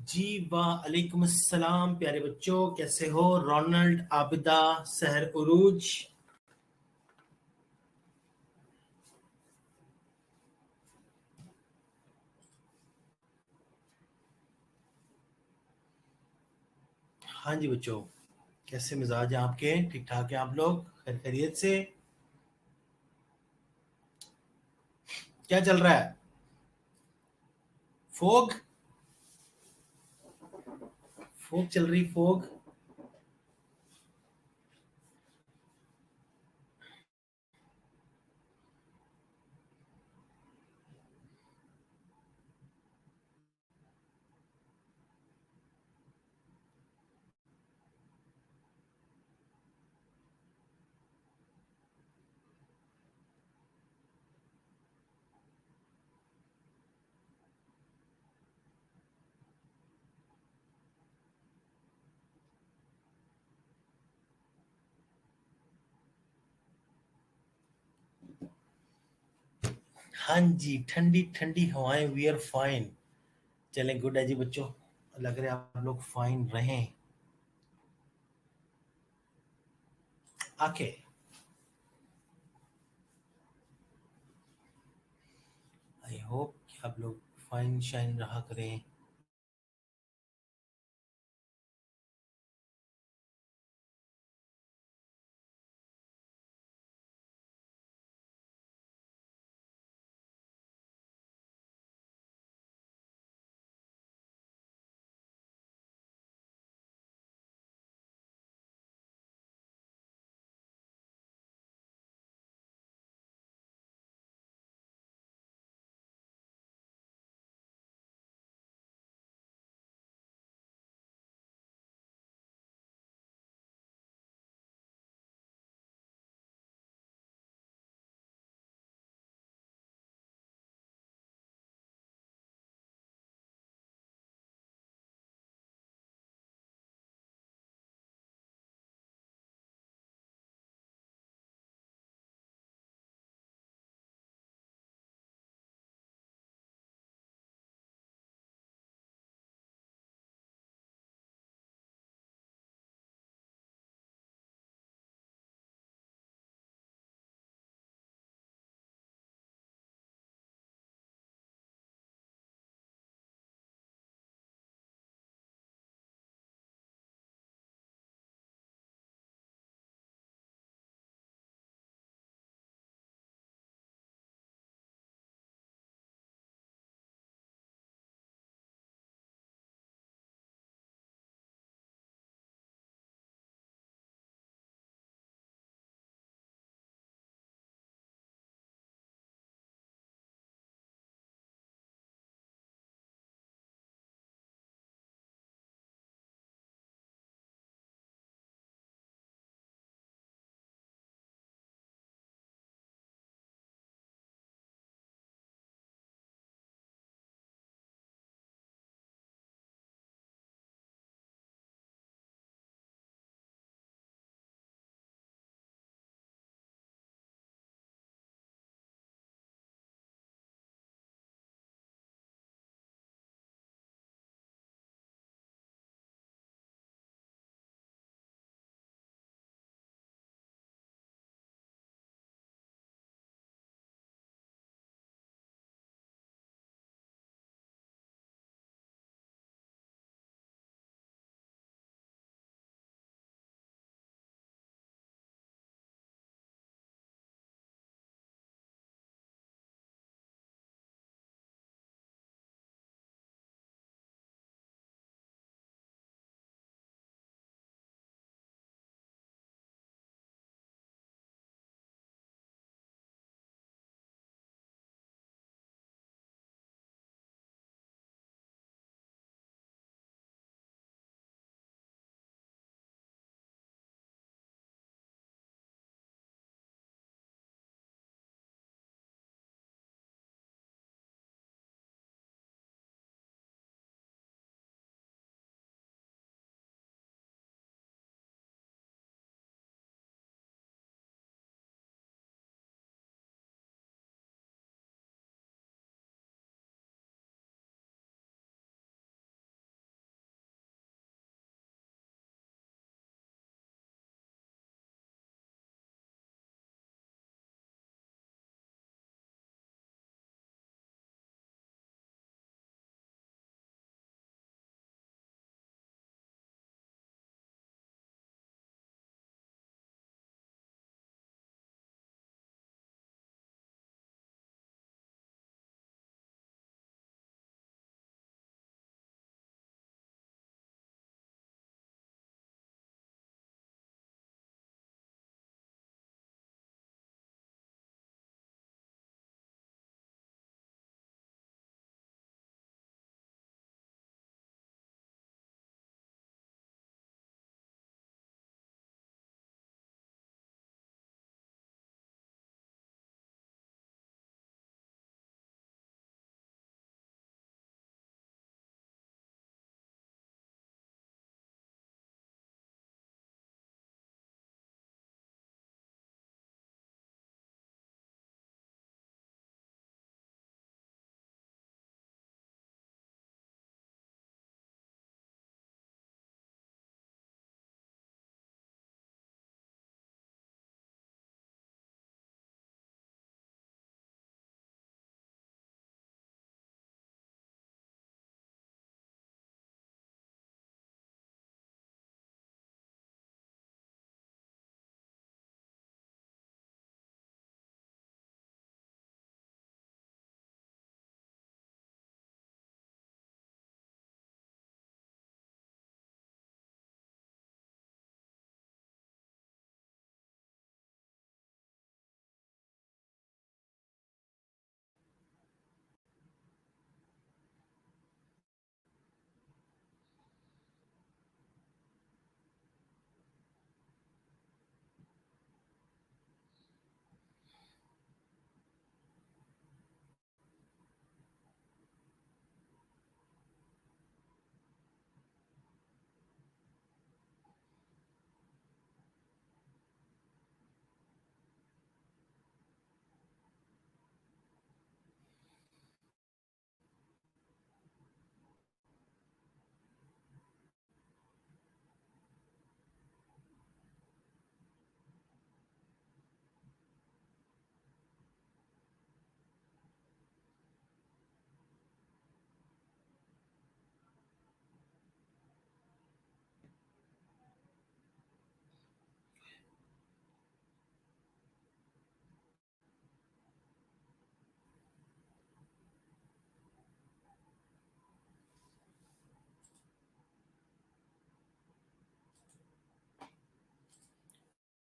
जी वालेकुम अस्सलाम प्यारे बच्चों, कैसे हो? रोनाल्ड, आबिदा, सहर, उरूज। हाँ जी बच्चों, कैसे मिजाज हैं आपके? ठीक ठाक है आप लोग? खैर खैरियत से? क्या चल रहा है? फोग? फोग चल रही, फोग? हाँ जी, ठंडी ठंडी हवाएं, वी आर फाइन। चलें, गुड है जी बच्चों। लग रहा है आप लोग फाइन रहें। आके आई होप कि आप लोग फाइन शाइन रहा करें।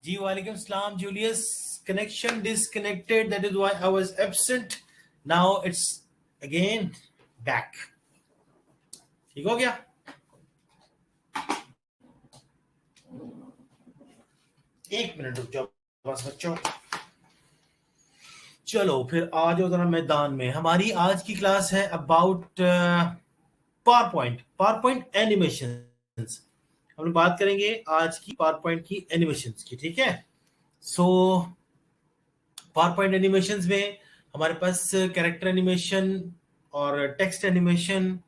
जी वालेकुम सलाम Julius, connection disconnected, that is why I was absent. Now it's again back. ठीक हो गया? एक मिनट रुक जाओ बस बच्चों। चलो फिर आ जाओ जरा मैदान में। हमारी आज की क्लास है अबाउट पावर पॉइंट एनिमेशन। हम लोग बात करेंगे आज की पावर पॉइंट की एनिमेशन की, ठीक है। सो पावर पॉइंट एनिमेशन में हमारे पास कैरेक्टर एनिमेशन और टेक्स्ट एनिमेशन,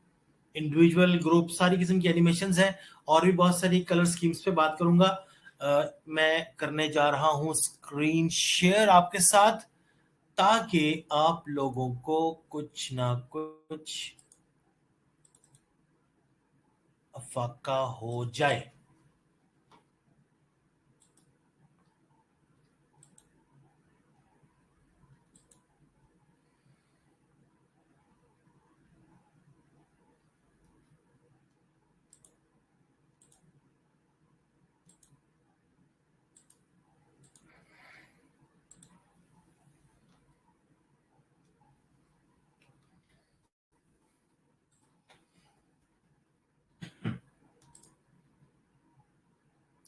इंडिविजुअल ग्रुप, सारी किस्म की एनिमेशन है। और भी बहुत सारी कलर स्कीम्स पे बात करूंगा। मैं करने जा रहा हूं स्क्रीन शेयर आपके साथ, ताकि आप लोगों को कुछ ना कुछ अफाका हो जाए।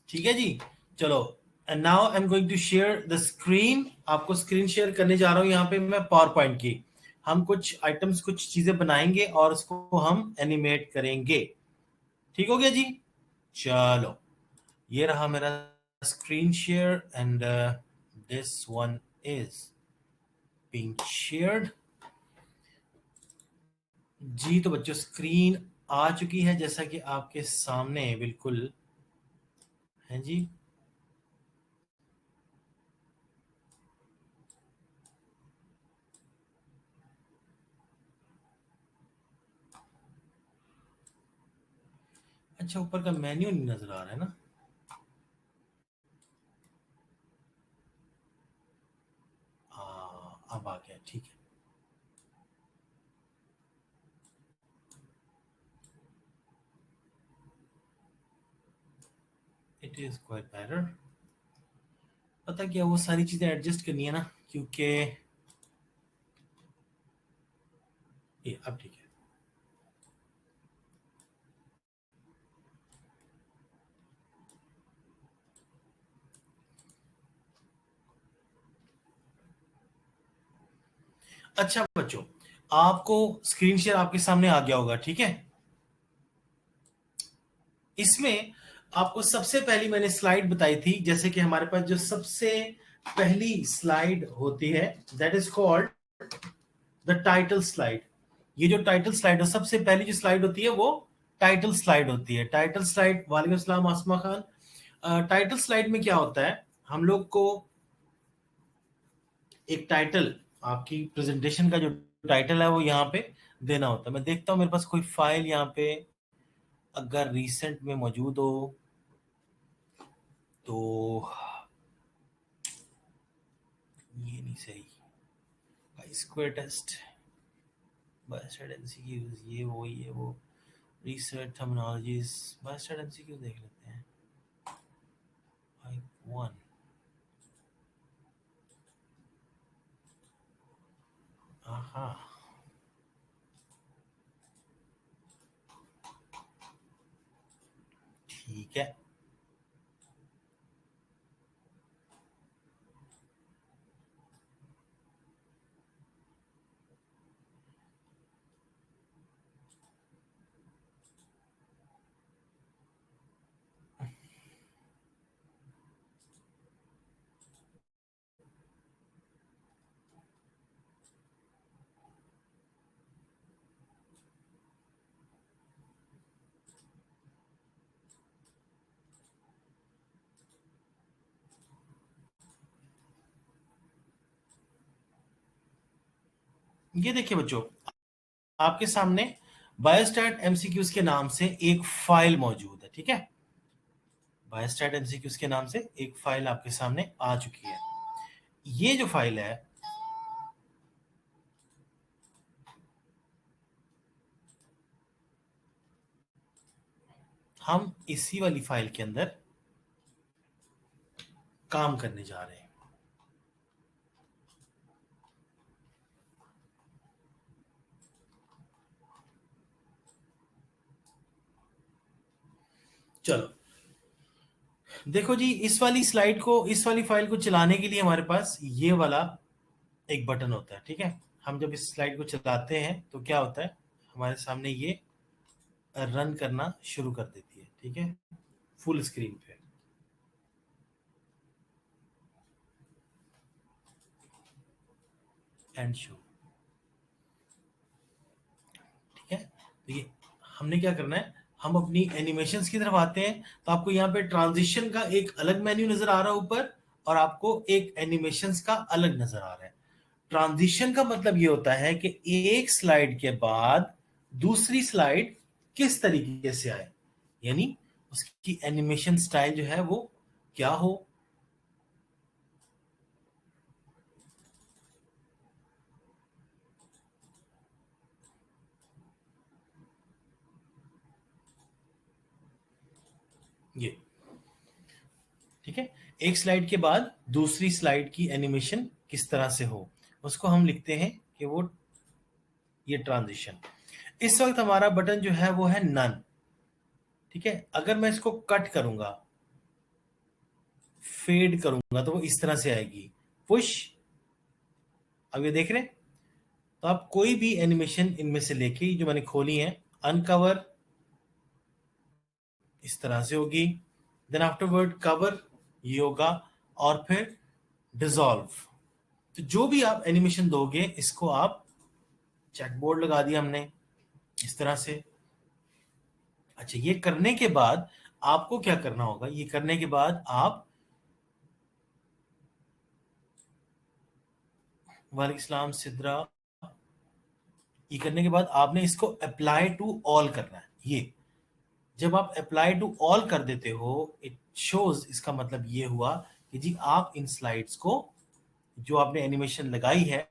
ठीक है जी, चलो। And now I am going to share the screen. आपको स्क्रीन शेयर करने जा रहा हूं यहाँ पे मैं पावर पॉइंट की। हम कुछ आइटम्स, कुछ चीजें बनाएंगे और उसको हम एनिमेट करेंगे। ठीक हो गया जी? चलो, ये रहा मेरा screen share and this one is being shared. जी तो बच्चों, स्क्रीन आ चुकी है जैसा कि आपके सामने बिल्कुल है जी। अच्छा, ऊपर का मेन्यू नहीं नजर आ रहा है ना? हाँ, अब आ गया, ठीक है। It is quite better. पता क्या, वो सारी चीजें एडजस्ट करनी है ना, क्योंकि ये अब ठीक है। अच्छा बच्चों, आपको स्क्रीन शेयर आपके सामने आ गया होगा, ठीक है। इसमें आपको सबसे पहली मैंने स्लाइड बताई थी, जैसे कि हमारे पास जो सबसे पहली स्लाइड होती है that is called the title slide. ये जो टाइटल स्लाइड है, सबसे पहली जो स्लाइड होती है वो टाइटल स्लाइड होती है। टाइटल स्लाइड, वालेकुम अस्सलाम आसमा खान। टाइटल स्लाइड में क्या होता है, हम लोग को एक टाइटल, आपकी प्रेजेंटेशन का जो टाइटल है वो यहाँ पे देना होता है। मैं देखता हूँ मेरे पास कोई फाइल यहाँ पे अगर रिसेंट में मौजूद हो तो। ये नहीं सही। स्क्वायर टेस्ट, बायस्टैट एमसीक्यूज, ये वो रिसर्च टर्मिनोलॉजीज। बायस्टैट एमसीक्यू देख लेते हैं। टाइप 1। हाँ, ठीक है। ये देखिए बच्चों, आपके सामने बायोस्टैट एमसीक्यूज के नाम से एक फाइल मौजूद है, ठीक है। बायोस्टैट एमसीक्यूज के नाम से एक फाइल आपके सामने आ चुकी है। ये जो फाइल है, हम इसी वाली फाइल के अंदर काम करने जा रहे हैं। चलो देखो जी, इस वाली स्लाइड को, इस वाली फाइल को चलाने के लिए हमारे पास ये वाला एक बटन होता है, ठीक है। हम जब इस स्लाइड को चलाते हैं तो क्या होता है, हमारे सामने ये रन करना शुरू कर देती है, ठीक है, फुल स्क्रीन पे। एंड शो, ठीक है। तो ये हमने क्या करना है, हम अपनी एनिमेशंस की तरफ आते हैं। तो आपको यहाँ पे ट्रांजिशन का एक अलग मेन्यू नजर आ रहा है ऊपर, और आपको एक एनिमेशंस का अलग नजर आ रहा है। ट्रांजिशन का मतलब ये होता है कि एक स्लाइड के बाद दूसरी स्लाइड किस तरीके से आए, यानी उसकी एनिमेशन स्टाइल जो है वो क्या हो। ये ठीक है, एक स्लाइड के बाद दूसरी स्लाइड की एनिमेशन किस तरह से हो, उसको हम लिखते हैं कि वो ये ट्रांजिशन। इस वक्त हमारा बटन जो है वो है नन, ठीक है। अगर मैं इसको कट करूंगा, फेड करूंगा, तो वो इस तरह से आएगी, पुश। अब ये देख रहे हैं, तो आप कोई भी एनिमेशन इनमें से लेके जो मैंने खोली है, अनकवर इस तरह से होगी, देन आफ्टरवर्ड कवर ये होगा, और फिर डिसॉल्व। तो जो भी आप एनिमेशन दोगे, इसको आप चेकबोर्ड लगा दिया हमने इस तरह से। अच्छा, ये करने के बाद आपको क्या करना होगा, ये करने के बाद आप वालेकुम सिद्रा, ये करने के बाद आपने इसको अप्लाई टू ऑल करना है। ये जब आप अप्लाई टू ऑल कर देते हो, इट शोज, इसका मतलब ये हुआ कि जी आप इन स्लाइड्स को, जो आपने एनिमेशन लगाई है,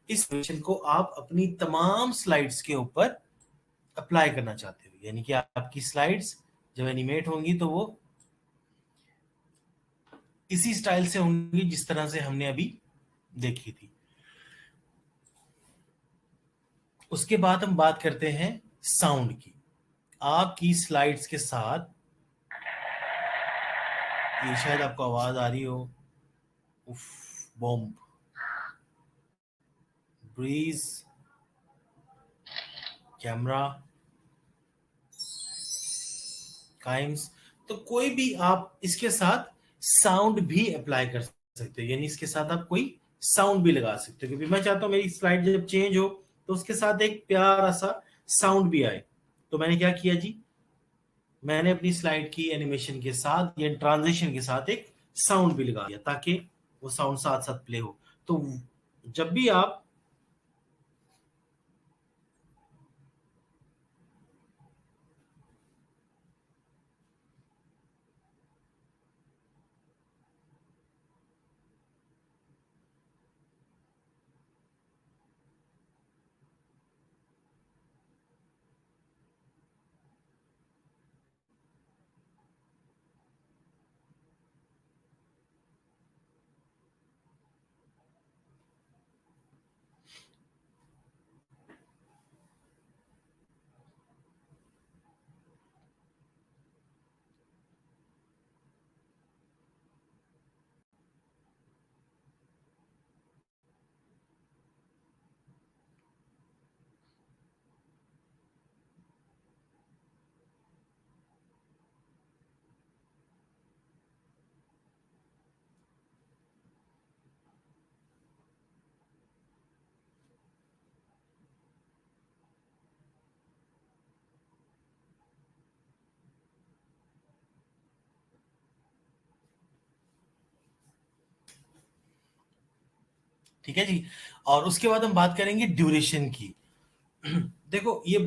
इस एनिमेशन को आप अपनी तमाम स्लाइड्स के ऊपर अप्लाई करना चाहते हो। यानी कि आपकी स्लाइड्स जब एनिमेट होंगी तो वो इसी स्टाइल से होंगी जिस तरह से हमने अभी देखी थी। उसके बाद हम बात करते हैं साउंड की। आपकी स्लाइड्स के साथ, ये शायद आपको आवाज आ रही हो, उफ, बॉम्ब, ब्रीज, कैमरा, काइम्स, तो कोई भी आप इसके साथ साउंड भी अप्लाई कर सकते हो। यानी इसके साथ आप कोई साउंड भी लगा सकते हो, क्योंकि मैं चाहता हूं मेरी स्लाइड जब चेंज हो तो उसके साथ एक प्यारा सा साउंड भी आए। तो मैंने क्या किया जी, मैंने अपनी स्लाइड की एनिमेशन के साथ या ट्रांजिशन के साथ एक साउंड भी लगा दिया, ताकि वो साउंड साथ साथ प्ले हो। तो जब भी आप ठीक है जी, और उसके बाद हम बात करेंगे ड्यूरेशन की। देखो ये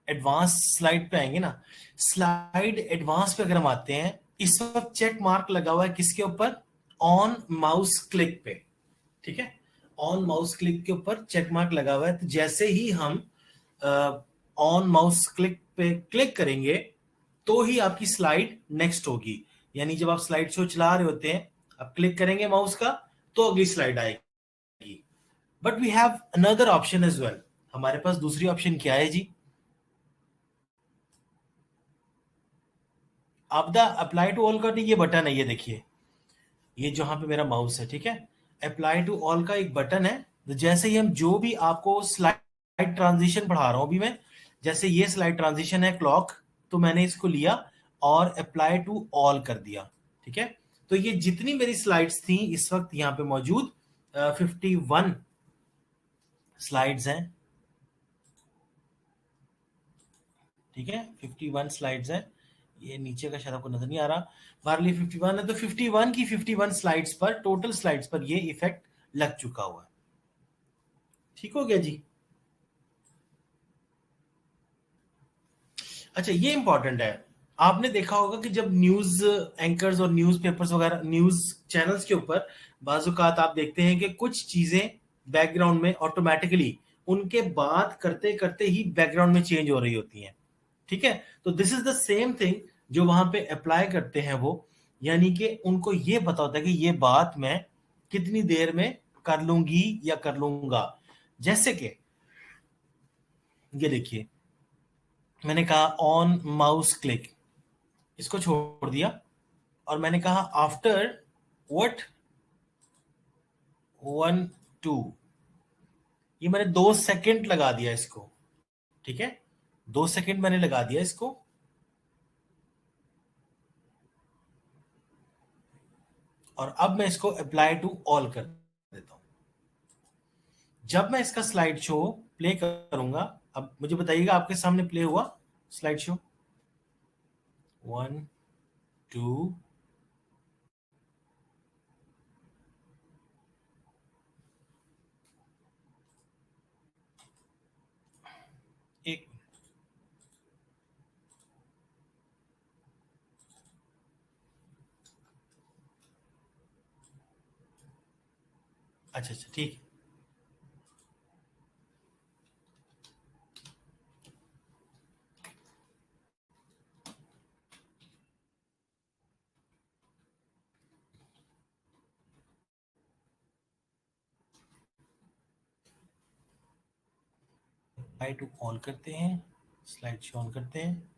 एडवांस स्लाइड पे आएंगे ना, स्लाइड एडवांस पे अगर हम आते हैं, इस वक्त चेक मार्क लगा हुआ है किसके ऊपर, ऑन माउस क्लिक पे, ठीक है। ऑन माउस क्लिक के ऊपर चेक मार्क लगा हुआ है। तो जैसे ही हम ऑन माउस क्लिक पे क्लिक करेंगे तो ही आपकी स्लाइड नेक्स्ट होगी। यानी जब आप स्लाइड शो चला रहे होते हैं, आप क्लिक करेंगे माउस का तो अगली स्लाइड आएगी। But we have another option as well. हमारे पास दूसरी ऑप्शन क्या है जी? आप द अप्लाई टू ऑल का ये बटन है, ये देखिए, ये जहां पे मेरा माउस है, ठीक है, अप्लाई टू ऑल का एक बटन है। तो जैसे ही हम जो भी आपको स्लाइड ट्रांजिशन पढ़ा रहा हूं अभी मैं, जैसे ये स्लाइड ट्रांजिशन है क्लॉक, तो मैंने इसको लिया और अप्लाई टू ऑल कर दिया, ठीक है। तो ये जितनी मेरी स्लाइड्स थी इस वक्त यहाँ पे मौजूद 51 स्लाइड्स हैं, ठीक है, 51 स्लाइड्स हैं। ये नीचे का शायद आपको नजर नहीं आ रहा, बारली 51 है, तो 51 की 51 स्लाइड्स पर, टोटल स्लाइड्स पर ये इफेक्ट लग चुका हुआ है। ठीक हो गया जी। अच्छा, ये इंपॉर्टेंट है। आपने देखा होगा कि जब न्यूज एंकर्स और न्यूज पेपर्स वगैरह, न्यूज चैनल्स के ऊपर बाजुकात आप देखते हैं कि कुछ चीजें बैकग्राउंड में ऑटोमेटिकली उनके बात करते करते ही बैकग्राउंड में चेंज हो रही होती हैं, ठीक है। तो this is the same thing जो वहां पे अप्लाई करते हैं वो, यानी कि उनको ये पता होता है कि ये बात मैं कितनी देर में कर लूंगी या कर लूंगा। जैसे कि ये देखिए, मैंने कहा ऑन माउस क्लिक, इसको छोड़ दिया और मैंने कहा आफ्टर व्हाट 1 2, ये मैंने 2 सेकंड लगा दिया इसको, ठीक है, 2 सेकंड मैंने लगा दिया इसको। और अब मैं इसको अप्लाई टू ऑल कर देता हूं। जब मैं इसका स्लाइड शो प्ले करूंगा, अब मुझे बताइएगा आपके सामने प्ले हुआ स्लाइड शो? 1 2, एक, अच्छा अच्छा ठीक है। अप्लाई टू ऑल करते हैं, स्लाइड शो ऑन करते हैं।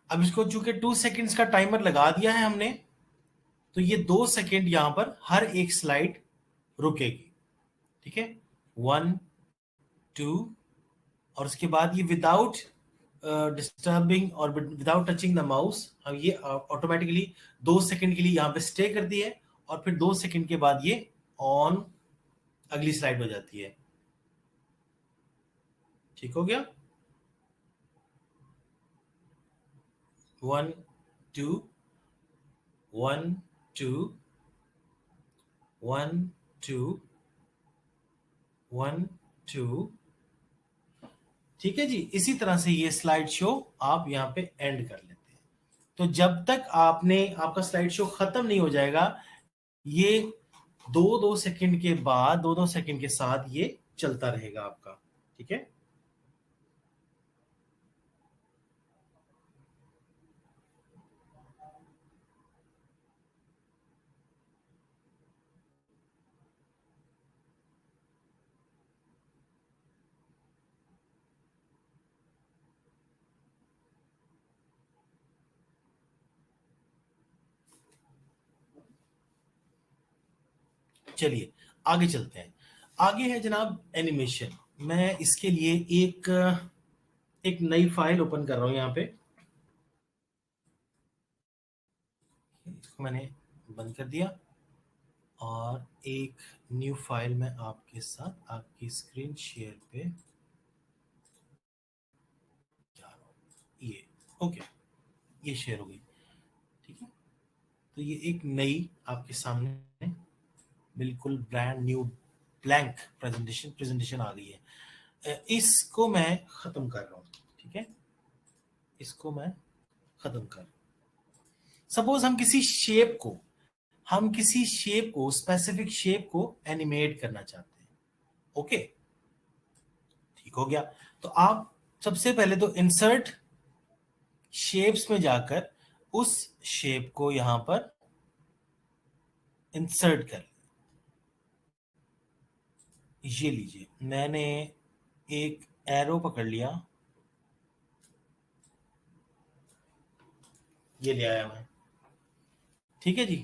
अब इसको चूंकि 2 सेकंड्स का टाइमर लगा दिया है हमने, तो ये 2 सेकंड यहां पर हर एक स्लाइड रुकेगी, ठीक है, 1 2, और उसके बाद ये विदाउट डिस्टर्बिंग और विदाउट टचिंग द माउस, हम ये ऑटोमेटिकली 2 सेकंड के लिए यहाँ पे स्टे करती है, और फिर 2 सेकंड के बाद ये ऑन, अगली स्लाइड हो जाती है। ठीक हो गया? 1 2 1 2 1 2 1 2, ठीक है जी। इसी तरह से ये स्लाइड शो आप यहाँ पे एंड कर लेते हैं। तो जब तक आपने, आपका स्लाइड शो खत्म नहीं हो जाएगा, ये 2 2 सेकंड के बाद, 2 2 सेकंड के साथ ये चलता रहेगा आपका, ठीक है। चलिए आगे चलते हैं। आगे है जनाब एनिमेशन। मैं इसके लिए एक एक नई फाइल ओपन कर रहा हूं यहाँ पे, इसको मैंने बंद कर दिया और एक न्यू फाइल मैं आपके साथ आपकी स्क्रीन शेयर पे जा रहा हूँ। ये ओके, ये शेयर हो गई, ठीक है। तो ये एक नई आपके सामने बिल्कुल ब्रांड न्यू ब्लैंक प्रेजेंटेशन आ गई है। इसको मैं खत्म कर रहा हूँ, ठीक है, इसको मैं खत्म कर, सपोज हम किसी शेप को स्पेसिफिक शेप को एनिमेट करना चाहते हैं। ओके, ठीक हो गया। तो आप सबसे पहले तो इंसर्ट शेप्स में जाकर उस शेप को यहां पर इंसर्ट कर, ये लीजिए मैंने एक एरो पकड़ लिया, ये ले आया मैं। ठीक है जी,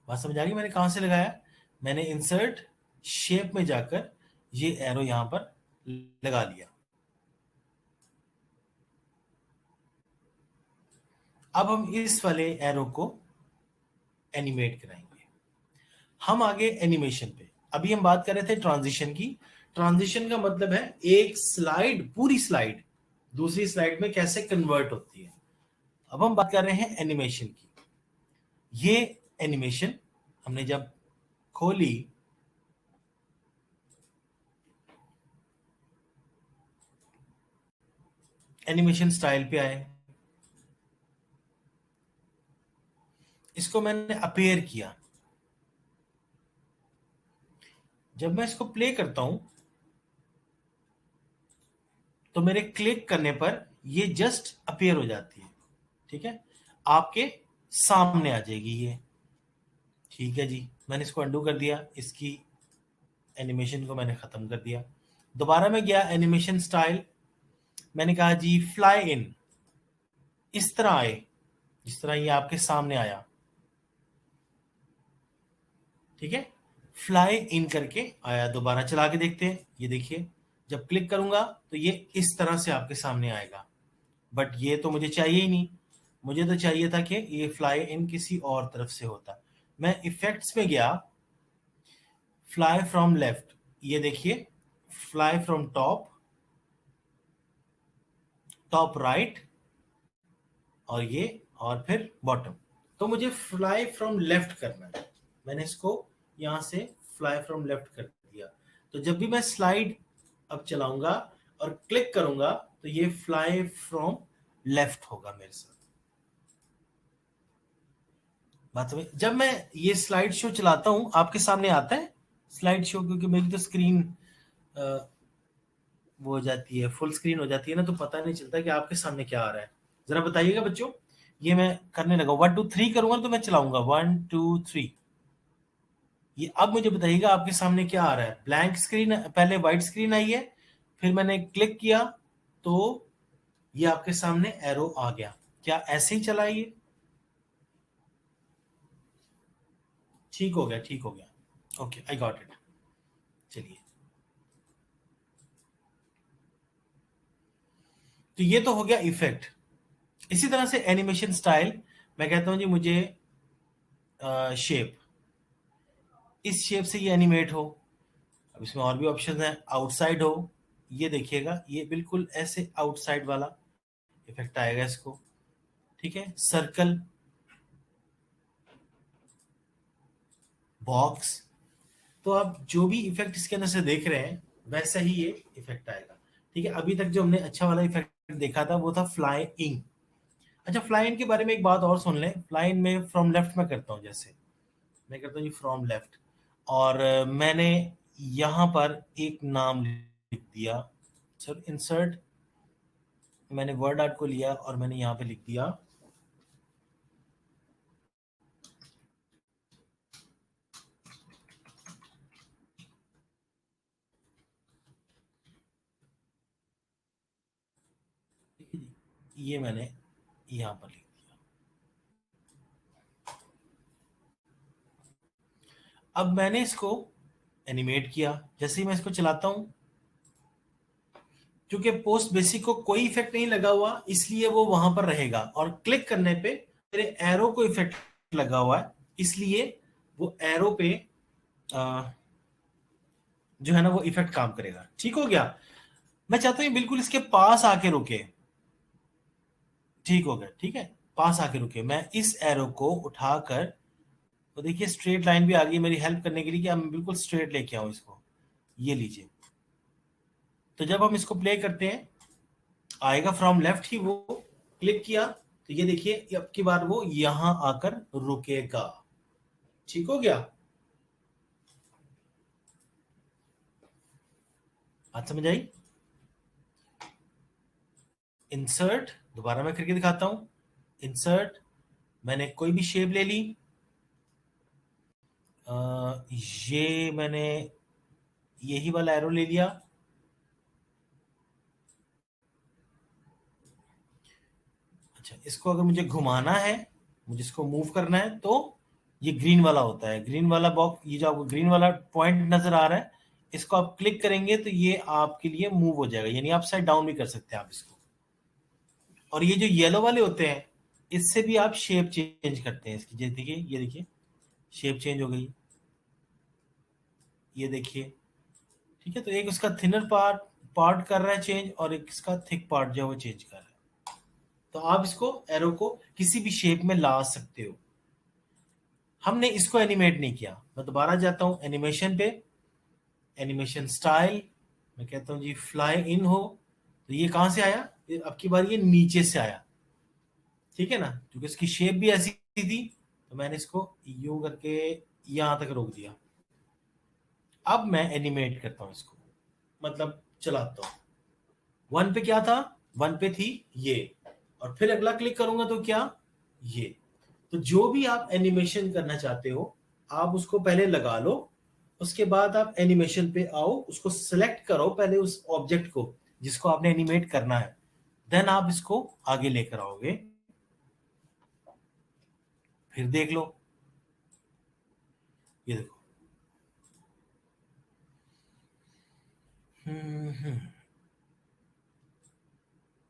बात समझ आ गई मैंने कहां से लगाया। मैंने इंसर्ट शेप में जाकर ये एरो यहां पर लगा लिया। अब हम इस वाले एरो को एनिमेट कराएंगे। हम आगे एनिमेशन पे, अभी हम बात कर रहे थे ट्रांजिशन की। ट्रांजिशन का मतलब है एक स्लाइड, पूरी स्लाइड दूसरी स्लाइड में कैसे कन्वर्ट होती है। अब हम बात कर रहे हैं एनिमेशन की। ये एनिमेशन हमने जब खोली, एनिमेशन स्टाइल पे आए, इसको मैंने अपीयर किया। जब मैं इसको प्ले करता हूं तो मेरे क्लिक करने पर ये जस्ट अपीयर हो जाती है। ठीक है, आपके सामने आ जाएगी ये। ठीक है जी, मैंने इसको अंडू कर दिया, इसकी एनिमेशन को मैंने खत्म कर दिया। दोबारा मैं गया एनिमेशन स्टाइल, मैंने कहा जी फ्लाई इन, इस तरह आए जिस तरह ये आपके सामने आया। ठीक है, फ्लाई इन करके आया। दोबारा चला के देखते हैं, ये देखिए जब क्लिक करूंगा तो ये इस तरह से आपके सामने आएगा। बट ये तो मुझे चाहिए ही नहीं, मुझे तो चाहिए था कि ये फ्लाई इन किसी और तरफ से होता। मैं इफेक्ट्स में गया, फ्लाई फ्रॉम लेफ्ट, ये देखिए fly from top, top right, और ये, और फिर बॉटम। तो मुझे फ्लाई फ्रॉम लेफ्ट करना है, मैंने इसको यहां से फ्लाई फ्रॉम लेफ्ट कर दिया। तो जब भी मैं स्लाइड अब चलाऊंगा और क्लिक करूंगा तो ये फ्लाई फ्रॉम लेफ्ट होगा मेरे साथ। बात समझ, जब मैं ये स्लाइड शो चलाता हूं आपके सामने आता है स्लाइड शो, क्योंकि मेरी तो स्क्रीन वो हो जाती है, फुल स्क्रीन हो जाती है ना, तो पता नहीं चलता कि आपके सामने क्या आ रहा है। जरा बताइएगा बच्चों, ये मैं करने लगा 1 2 3 करूंगा तो मैं चलाऊंगा 1 2 3। ये अब मुझे बताइएगा आपके सामने क्या आ रहा है। ब्लैंक स्क्रीन, पहले व्हाइट स्क्रीन आई है, फिर मैंने क्लिक किया तो ये आपके सामने एरो आ गया। क्या ऐसे ही चला ये? ठीक हो गया, ठीक हो गया, ओके आई गॉट इट। चलिए, तो ये तो हो गया इफेक्ट। इसी तरह से एनिमेशन स्टाइल, मैं कहता हूं जी मुझे शेप, इस शेप से ये एनिमेट हो। अब इसमें और भी ऑप्शन है, आउटसाइड हो, ये देखिएगा ये बिल्कुल ऐसे आउटसाइड वाला इफेक्ट आएगा इसको। ठीक है, सर्कल, बॉक्स, तो आप जो भी इफेक्ट इसके अंदर से देख रहे हैं वैसा ही ये इफेक्ट आएगा। ठीक है, अभी तक जो हमने अच्छा वाला इफेक्ट देखा था वो था फ्लाइंग। अच्छा, फ्लाइंग के बारे में एक बात और सुन लें। फ्लाइंग में फ्रॉम लेफ्ट में करता हूँ, जैसे मैं करता हूँ जी फ्रॉम लेफ्ट, और मैंने यहां पर एक नाम लिख दिया सर, इंसर्ट, मैंने वर्ड आर्ट को लिया और मैंने यहां पे लिख दिया ये मैंने यहां पर लिख दिया। अब मैंने इसको एनिमेट किया, जैसे ही मैं इसको चलाता हूं, क्योंकि पोस्ट बेसिक को कोई इफेक्ट नहीं लगा हुआ इसलिए वो वहां पर रहेगा, और क्लिक करने पे मेरे एरो को इफेक्ट लगा हुआ है इसलिए वो एरो पे जो है ना वो इफेक्ट काम करेगा। ठीक हो गया, मैं चाहता हूं बिल्कुल इसके पास आके रुके। ठीक हो गया, ठीक है, पास आके रुके। मैं इस एरो को उठाकर, तो देखिए स्ट्रेट लाइन भी आ गई मेरी हेल्प करने के लिए कि मैं बिल्कुल स्ट्रेट लेके आऊं इसको। ये लीजिए, तो जब हम इसको प्ले करते हैं आएगा फ्रॉम लेफ्ट ही, वो क्लिक किया तो ये देखिए अब की बार वो यहां आकर रुकेगा। ठीक हो गया? बात समझ आई? इंसर्ट, दोबारा मैं करके दिखाता हूं। इंसर्ट, मैंने कोई भी शेप ले ली। ये मैंने यही वाला एरो ले लिया। अच्छा, इसको अगर मुझे घुमाना है, मुझे इसको मूव करना है, तो ये ग्रीन वाला होता है, ग्रीन वाला बॉक्स, ये जो आपको ग्रीन वाला पॉइंट नजर आ रहा है, इसको आप क्लिक करेंगे तो ये आपके लिए मूव हो जाएगा, यानी आप साइड डाउन भी कर सकते हैं आप इसको। और ये जो येलो वाले होते हैं, इससे भी आप शेप चेंज करते हैं इसकी। जैसे देखिए, ये देखिए शेप चेंज हो गई, ये देखिए। ठीक है, तो एक उसका थिनर पार्ट पार्ट कर रहा है चेंज, और एक इसका थिक पार्ट जो है वो चेंज कर रहा है। तो आप इसको एरो को किसी भी शेप में ला सकते हो। हमने इसको एनिमेट नहीं किया। मैं दोबारा जाता हूं एनिमेशन पे, एनिमेशन स्टाइल, मैं कहता हूं जी फ्लाई इन हो। तो ये कहां से आया? अब की बार ये नीचे से आया। ठीक है ना, क्योंकि इसकी शेप भी ऐसी थी, तो मैंने इसको यूं करके यहां तक रोक दिया। अब मैं एनिमेट करता हूं इसको, मतलब चलाता हूं। वन पे क्या था? वन पे थी ये, और फिर अगला क्लिक करूंगा तो क्या? ये। तो जो भी आप एनिमेशन करना चाहते हो, आप उसको पहले लगा लो, उसके बाद आप एनिमेशन पे आओ, उसको सिलेक्ट करो पहले उस ऑब्जेक्ट को जिसको आपने एनिमेट करना है, देन आप इसको आगे लेकर आओगे। फिर देख लो, ये देखो। हम्म।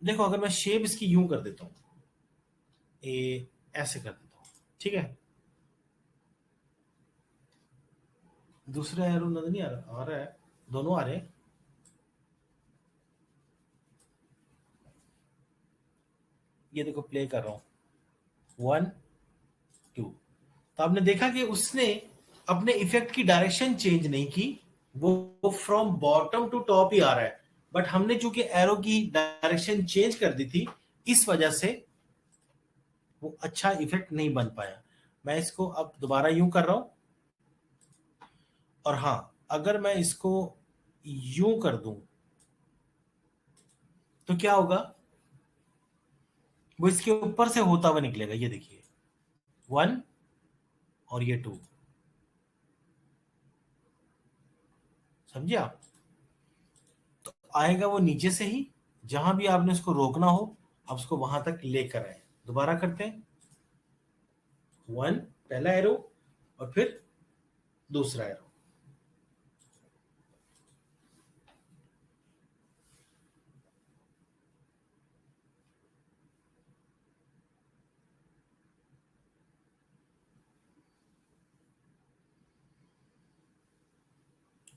देखो, अगर मैं शेप इसकी यूं कर देता हूं, ऐसे कर देता हूं, ठीक है। दूसरा एरो नजर नहीं आ रहा है, दोनों आ रहे हैं। ये देखो, प्ले कर रहा हूं, 1 2। तो आपने देखा कि उसने अपने इफेक्ट की डायरेक्शन चेंज नहीं की, वो फ्रॉम बॉटम टू टॉप ही आ रहा है। बट हमने चूंकि एरो की डायरेक्शन चेंज कर दी थी, इस वजह से वो अच्छा इफेक्ट नहीं बन पाया। मैं इसको अब दोबारा यूं कर रहा हूं, और हाँ, अगर मैं इसको यूं कर दूं तो क्या होगा? वो इसके ऊपर से होता हुआ निकलेगा, ये देखिए, 1 और ये 2। समझे आप? तो आएगा वो नीचे से ही, जहां भी आपने उसको रोकना हो, आप उसको वहां तक लेकर आए। दोबारा करते हैं, 1 पहला एरो, और फिर दूसरा एरो।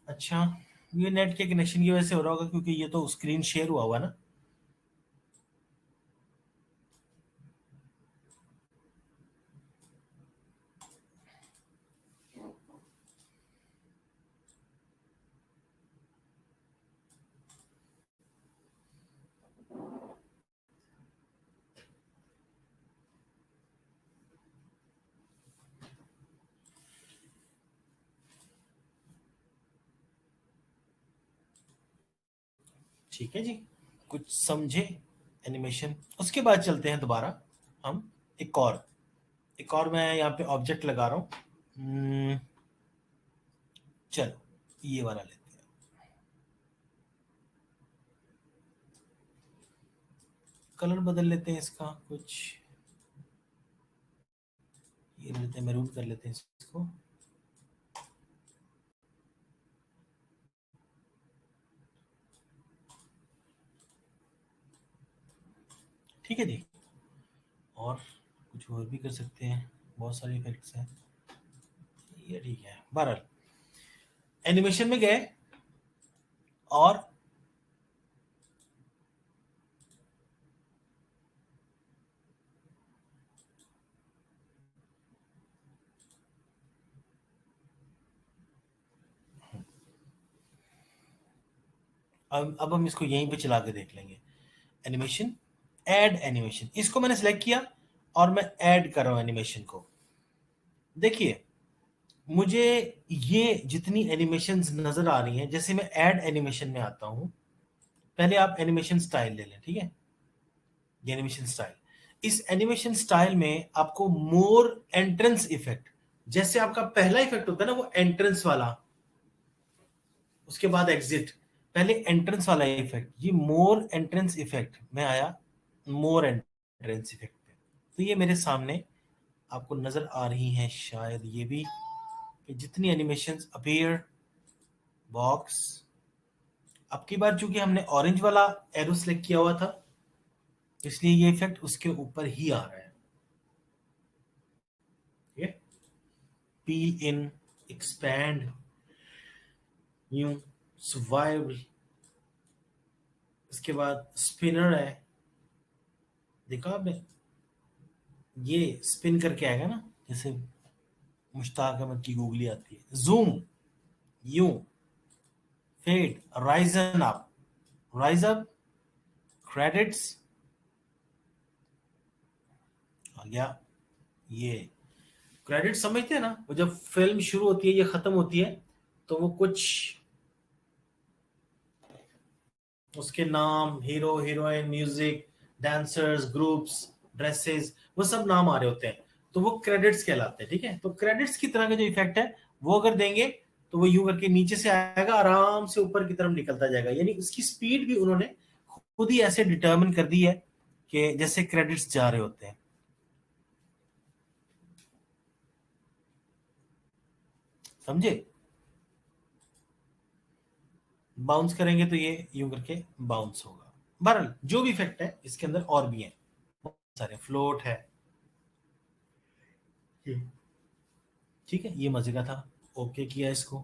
अच्छा, ये नेट के कनेक्शन की वजह से हो रहा होगा, क्योंकि ये तो स्क्रीन शेयर हुआ हुआ ना। ठीक है जी, कुछ समझे एनिमेशन? उसके बाद चलते हैं दोबारा हम एक और मैं यहाँ पे ऑब्जेक्ट लगा रहा हूँ। चलो, ये वाला लेते हैं। कलर बदल लेते हैं इसका कुछ, ये लेते हैं, मैरून कर लेते हैं इसको। ठीक है जी, और कुछ और भी कर सकते हैं, बहुत सारे इफेक्ट्स हैं। ये ठीक है। बहरहाल, एनिमेशन में गए, और अब हम इसको यहीं पे चला के देख लेंगे। एनिमेशन, ऐड एनिमेशन, इसको मैंने सिलेक्ट किया और मैं ऐड कर रहा हूं एनिमेशन को। देखिए मुझे ये जितनी एनिमेशंस नजर आ रही हैं, जैसे मैं ऐड एनिमेशन में आता हूं, पहले आप एनिमेशन स्टाइल ले लें, ठीक है, ये एनिमेशन स्टाइल, इस एनिमेशन स्टाइल में आपको मोर एंट्रेंस इफेक्ट, जैसे आपका पहला इफेक्ट होता है ना वो एंट्रेंस वाला, उसके बाद एग्जिट, पहले एंट्रेंस वाला इफेक्ट, ये मोर एंट्रेंस इफेक्ट में आया, मोर एंट्रेंस इफेक्ट पे, तो ये मेरे सामने आपको नजर आ रही हैं शायद ये भी, कि जितनी एनिमेशंस अपीयर बॉक्स, अब की बार चूंकि हमने ऑरेंज वाला एरो सेलेक्ट किया हुआ था, इसलिए ये इफेक्ट उसके ऊपर ही आ रहा है, ठीक है, पील इन, एक्सपैंड, न्यू, सर्वाइवल, इसके बाद स्पिनर है, देखा आपने, ये स्पिन करके आएगा ना, जैसे मुश्ताक अहमद की गूगली आती है, zoom, you, fade, risen up, rise up, credits आ गया, ये क्रेडिट समझते हैं ना, वो जब फिल्म शुरू होती है ये खत्म होती है, तो वो कुछ उसके नाम, hero heroine, music, dancers, groups, dresses, वो सब नाम आ रहे होते हैं, तो वो क्रेडिट्स कहलाते हैं, ठीक है, तो क्रेडिट्स की तरह का जो इफेक्ट है वो अगर देंगे तो वो यूं करके नीचे से आएगा, आराम से ऊपर की तरफ निकलता जाएगा, यानी उसकी स्पीड भी उन्होंने खुद ही ऐसे डिटर्मिन कर दी है कि जैसे क्रेडिट्स जा रहे होते हैं, समझे, बाउंस करेंगे तो ये यूं करके बाउंस होगा। बहरहाल जो भी इफेक्ट है इसके अंदर और भी है, बहुत सारे, फ्लोट है, ठीक है, ये मजे का था, ओके किया इसको।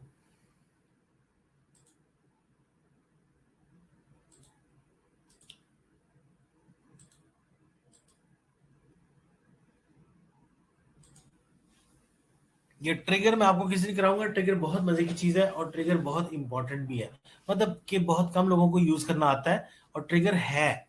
ये ट्रिगर मैं आपको किसी दिन कराऊंगा, ट्रिगर बहुत मजे की चीज है और ट्रिगर बहुत इंपॉर्टेंट भी है, मतलब कि बहुत कम लोगों को यूज करना आता है, और ट्रिगर है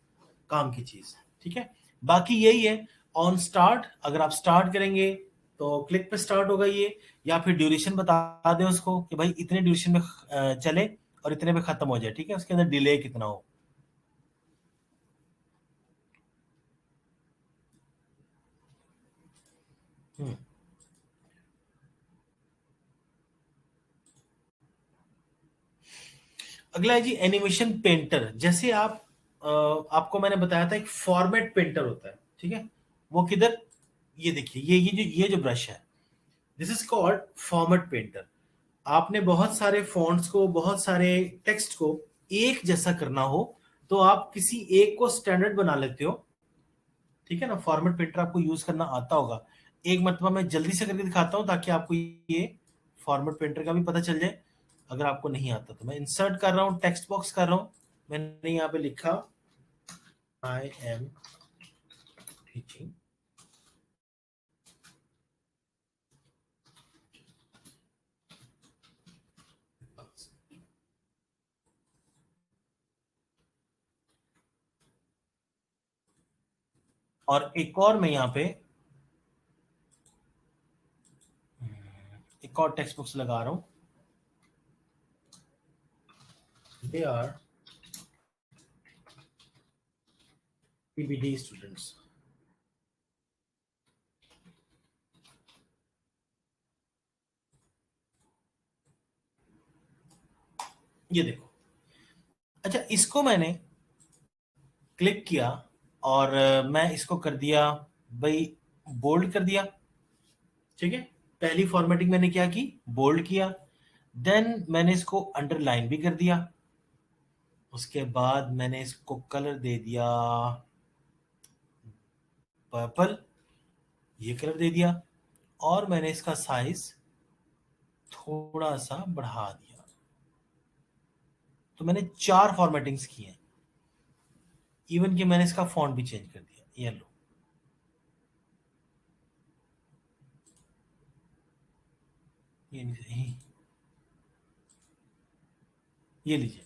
काम की चीज, ठीक है। बाकी यही है, ऑन स्टार्ट अगर आप स्टार्ट करेंगे तो क्लिक पे स्टार्ट होगा ये, या फिर ड्यूरेशन बता दें उसको कि भाई इतने ड्यूरेशन में चले और इतने पे खत्म हो जाए, ठीक है, उसके अंदर डिले कितना हो। हम्म। अगला है जी एनिमेशन पेंटर, जैसे आप आपको मैंने बताया था एक फॉर्मेट पेंटर होता है, ठीक है, वो किधर, ये देखिए, ये जो ब्रश है, this is called format painter. आपने बहुत सारे फॉन्ट्स को, बहुत सारे टेक्स्ट को एक जैसा करना हो तो आप किसी एक को स्टैंडर्ड बना लेते हो, ठीक है ना, फॉर्मेट पेंटर आपको यूज करना आता होगा। एक मरतबा मैं जल्दी से करके दिखाता हूं ताकि आपको ये फॉर्मेट पेंटर का भी पता चल जाए, अगर आपको नहीं आता तो। मैं इंसर्ट कर रहा हूँ, टेक्स्ट बॉक्स कर रहा हूँ, मैंने यहाँ पे लिखा आई एम टीचिंग, और एक और मैं यहाँ पे एक और टेक्स्ट बॉक्स लगा रहा हूँ, दे आर पीपीटी स्टूडेंट्स, ये देखो। अच्छा, इसको मैंने क्लिक किया और मैं इसको कर दिया भाई, बोल्ड कर दिया, ठीक है, पहली फॉर्मेटिंग मैंने क्या की, बोल्ड किया, देन मैंने इसको अंडरलाइन भी कर दिया, उसके बाद मैंने इसको कलर दे दिया पर्पल, ये कलर दे दिया, और मैंने इसका साइज थोड़ा सा बढ़ा दिया, तो मैंने 4 फॉर्मेटिंग्स की हैं, इवन कि मैंने इसका फॉन्ट भी चेंज कर दिया, ये लो, ये ये लीजिए,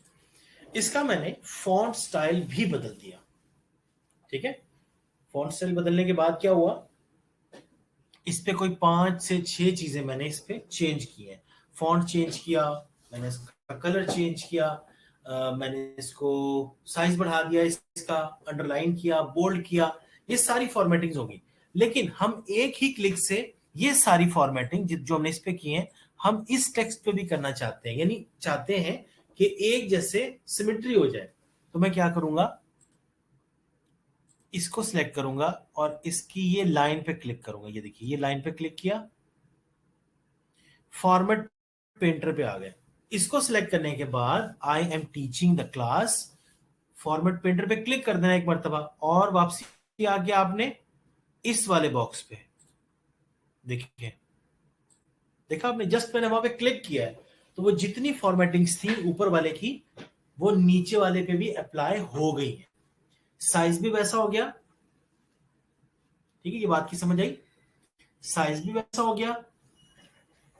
इसका मैंने फॉन्ट स्टाइल भी बदल दिया, ठीक है, फॉन्ट स्टाइल बदलने के बाद क्या हुआ, इस पे कोई 5 से 6 चीजें मैंने इस पे चेंज की हैं। फॉन्ट चेंज किया, मैंने इसका कलर चेंज किया, मैंने इसको साइज बढ़ा दिया, इसका अंडरलाइन किया, बोल्ड किया, ये सारी फॉर्मेटिंग होगी। लेकिन हम एक ही क्लिक से ये सारी फॉर्मेटिंग जो हमने इस पे की है, हम इस टेक्स्ट पे भी करना चाहते हैं, यानी चाहते हैं कि एक जैसे सिमेट्री हो जाए। तो मैं क्या करूंगा, इसको सिलेक्ट करूंगा और इसकी ये लाइन पे क्लिक करूंगा। ये देखिए, ये लाइन पे क्लिक किया, फॉर्मेट पेंटर पे आ गए। इसको सिलेक्ट करने के बाद I am teaching the class, format painter पे क्लिक कर देना एक मरतबा, और वापसी आ गया आपने इस वाले बॉक्स पे। देखिए, देखा आपने, जस्ट मैंने वहां पे क्लिक किया है तो वो जितनी फॉर्मेटिंग्स थी ऊपर वाले की, वो नीचे वाले पे भी अप्लाई हो गई है। साइज भी वैसा हो गया, ठीक है, ये बात की समझ आई। साइज भी वैसा हो गया,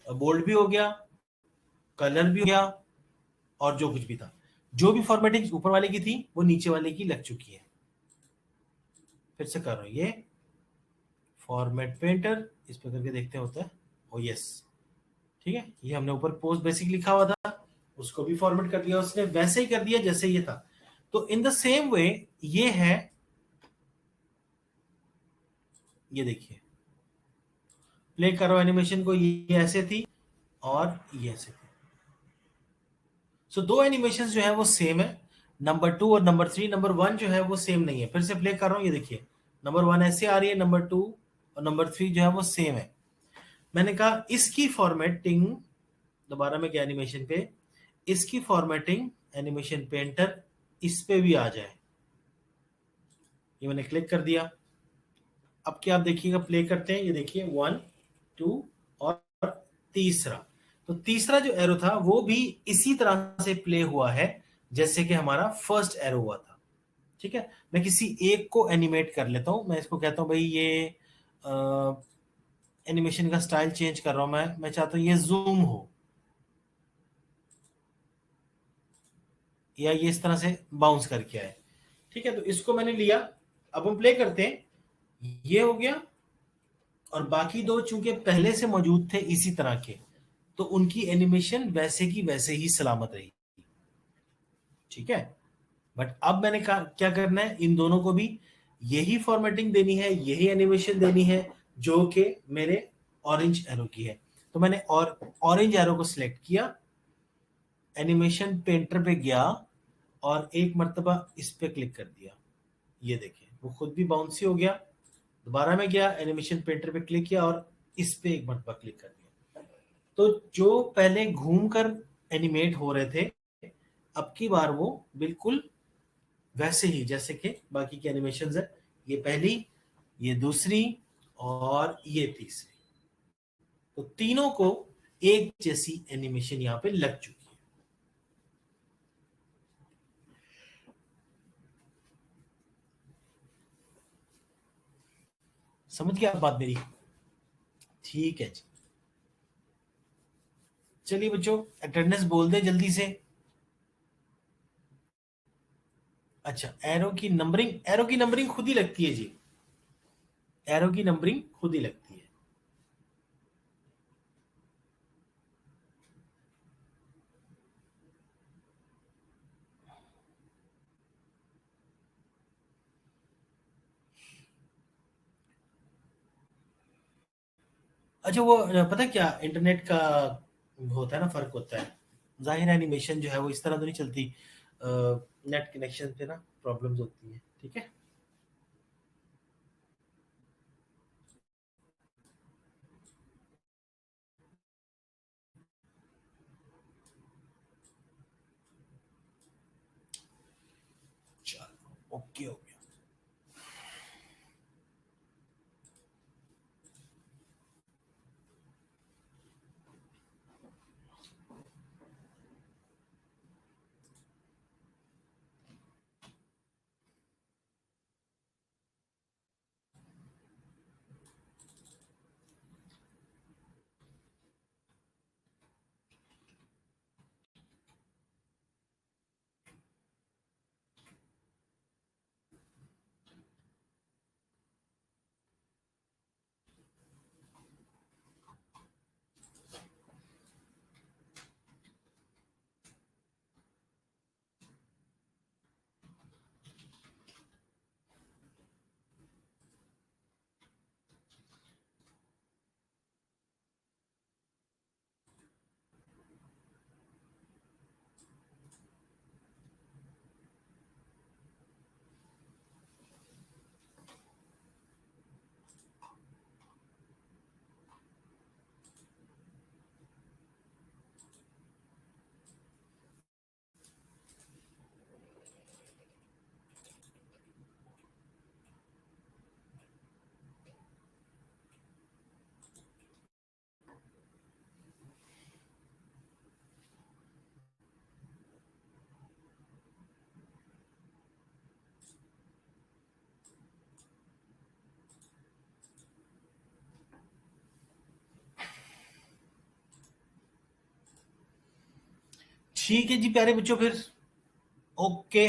बोल्ड भी हो गया, कलर भी हो गया, और जो कुछ भी था, जो भी फॉर्मेटिंग ऊपर वाले की थी वो नीचे वाले की लग चुकी है। फिर से कर रहा हूं, ये फॉर्मेट पेंटर, इस पर करके देखते हैं होता है। ओ यस, ठीक है, ये हमने ऊपर पोस्ट बेसिक लिखा हुआ था, उसको भी फॉर्मेट कर दिया उसने, वैसे ही कर दिया जैसे ये था। तो इन द सेम वे ये है, ये देखिए, प्ले करो एनिमेशन को, ये ऐसे थी और ये ऐसे थी। सो दो एनिमेशन जो है वो सेम है, नंबर 2 और नंबर 3। नंबर 1 जो है वो सेम नहीं है। फिर से प्ले कर रहा हूं, ये देखिए, नंबर 1 ऐसे आ रही है, नंबर 2 और नंबर 3 जो है वो सेम है। मैंने कहा इसकी फॉर्मेटिंग, दोबारा में गया एनिमेशन पे, इसकी फॉर्मेटिंग एनिमेशन पेंटर इस पे भी आ जाए। ये मैंने क्लिक कर दिया। अब क्या आप देखिएगा, प्ले करते हैं, ये देखिए 1 2 और तीसरा। तो तीसरा जो एरो था वो भी इसी तरह से प्ले हुआ है जैसे कि हमारा फर्स्ट एरो हुआ था। ठीक है, मैं किसी एक को एनिमेट कर लेता हूं। मैं इसको कहता हूं भाई ये एनिमेशन का स्टाइल चेंज कर रहा हूं, मैं चाहता हूं ये जूम हो, या ये इस तरह से बाउंस करके आए। ठीक है, तो इसको मैंने लिया। अब हम प्ले करते हैं, ये हो गया, और बाकी दो चूंकि पहले से मौजूद थे इसी तरह के, तो उनकी एनिमेशन वैसे की वैसे ही सलामत रही। ठीक है, बट अब मैंने कहा क्या करना है, इन दोनों को भी यही फॉर्मेटिंग देनी है, यही एनिमेशन देनी है जो कि मेरे ऑरेंज एरो की है। तो मैंने और ऑरेंज एरो को सिलेक्ट किया, एनिमेशन पेंटर पे गया और एक मर्तबा इस पे क्लिक कर दिया। ये देखिए, वो खुद भी बाउंसी हो गया। दोबारा में गया, एनिमेशन पेंटर पे क्लिक किया और इस पे एक मर्तबा क्लिक कर दिया। तो जो पहले घूमकर एनिमेट हो रहे थे, अब की बार वो बिल्कुल वैसे ही जैसे कि बाकी की एनिमेशंस है। ये पहली, ये दूसरी और ये तीसरी, तो तीनों को एक जैसी एनिमेशन यहां पे लग चुकी है। समझ गया आप बात मेरी? ठीक है जी, चलिए बच्चों, अटेंडेंस बोल दे जल्दी से। अच्छा, एरो की नंबरिंग खुद ही लगती है जी, एरो की नंबरिंग खुद ही लगती है। अच्छा, वो पता है क्या इंटरनेट का होता है ना, फर्क होता है। जाहिर है एनिमेशन जो है वो इस तरह तो नहीं चलती, नेट कनेक्शन पे ना प्रॉब्लम्स होती है। ठीक है, चलो ओके हो गया। ठीक है जी प्यारे बच्चों, फिर ओके।